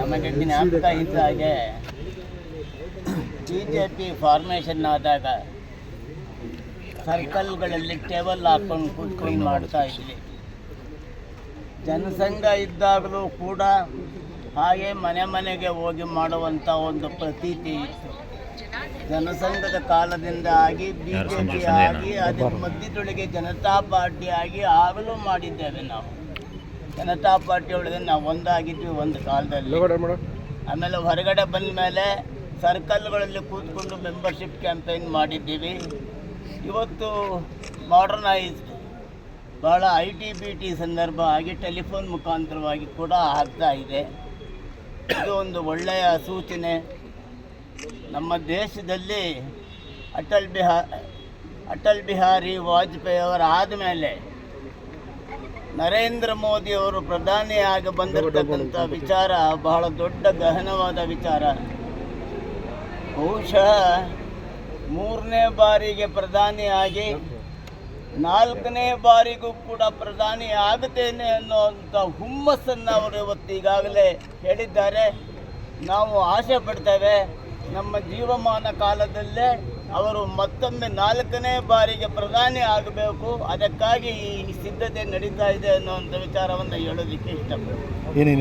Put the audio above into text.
ನಮಗೆ ಜ್ಞಾಪಕ ಇದ್ದ ಹಾಗೆ BJP ಫಾರ್ಮೇಷನ್ ಆದಾಗ ಸರ್ಕಲ್ಗಳಲ್ಲಿ ಟೇಬಲ್ ಹಾಕ್ಕೊಂಡು ಕೂತ್ಕೊಂಡು ಮಾಡ್ತಾ ಇದ್ವಿ. ಜನಸಂಘ ಇದ್ದಾಗಲೂ ಕೂಡ ಹಾಗೆ ಮನೆ ಮನೆಗೆ ಹೋಗಿ ಮಾಡುವಂಥ ಒಂದು ಪ್ರತೀತಿ ಇತ್ತು. ಜನಸಂಘದ ಕಾಲದಿಂದ ಆಗಿ BJP ಆಗಿ ಅದರ ಮಧ್ಯದೊಳಗೆ ಜನತಾ ಪಾರ್ಟಿ ಆಗಿ ಆಗಲೂ ಮಾಡಿದ್ದೇವೆ. ನಾವು ಜನತಾ ಪಾರ್ಟಿ ಒಳಗೆ ನಾವು ಒಂದಾಗಿದ್ವಿ ಒಂದು ಕಾಲದಲ್ಲಿ. ಆಮೇಲೆ ಹೊರಗಡೆ ಬಂದ ಮೇಲೆ ಸರ್ಕಲ್ಗಳಲ್ಲಿ ಕೂತ್ಕೊಂಡು ಮೆಂಬರ್ಶಿಪ್ ಕ್ಯಾಂಪೇನ್ ಮಾಡಿದ್ದೀವಿ. ಇವತ್ತು ಮಾಡರ್ನೈಸ್ ಭಾಳ IT-BT ಸಂದರ್ಭ ಆಗಿ ಟೆಲಿಫೋನ್ ಮುಖಾಂತರವಾಗಿ ಕೂಡ ಆಗ್ತಾ ಇದೆ. ಇದು ಒಂದು ಒಳ್ಳೆಯ ಸೂಚನೆ. ನಮ್ಮ ದೇಶದಲ್ಲಿ ಅಟಲ್ ಬಿಹಾರಿ ವಾಜಪೇಯಿ ಅವರು ಆದಮೇಲೆ ನರೇಂದ್ರ ಮೋದಿ ಅವರು ಪ್ರಧಾನಿಯಾಗಿ ಬಂದಿರತಕ್ಕಂಥ ವಿಚಾರ ಬಹಳ ದೊಡ್ಡ ಗಹನವಾದ ವಿಚಾರ. ಬಹುಶಃ 3ನೇ ಬಾರಿಗೆ ಪ್ರಧಾನಿಯಾಗಿ 4ನೇ ಬಾರಿಗೂ ಕೂಡ ಪ್ರಧಾನಿ ಆಗುತ್ತೇನೆ ಅನ್ನುವಂಥ ಹುಮ್ಮಸ್ಸನ್ನು ಅವರು ಇವತ್ತು ಈಗಾಗಲೇ ಹೇಳಿದ್ದಾರೆ. ನಾವು ಆಸೆ ಪಡ್ತೇವೆ ನಮ್ಮ ಜೀವಮಾನ ಕಾಲದಲ್ಲೇ ಅವರು ಮತ್ತೊಮ್ಮೆ 4ನೇ ಬಾರಿಗೆ ಪ್ರಧಾನಿ ಆಗಬೇಕು. ಅದಕ್ಕಾಗಿ ಈ ಸಿದ್ಧತೆ ನಡೀತಾ ಇದೆ ಅನ್ನುವಂಥ ವಿಚಾರವನ್ನು ಹೇಳೋದಕ್ಕೆ ಇಷ್ಟಪಡ್ತೀನಿ.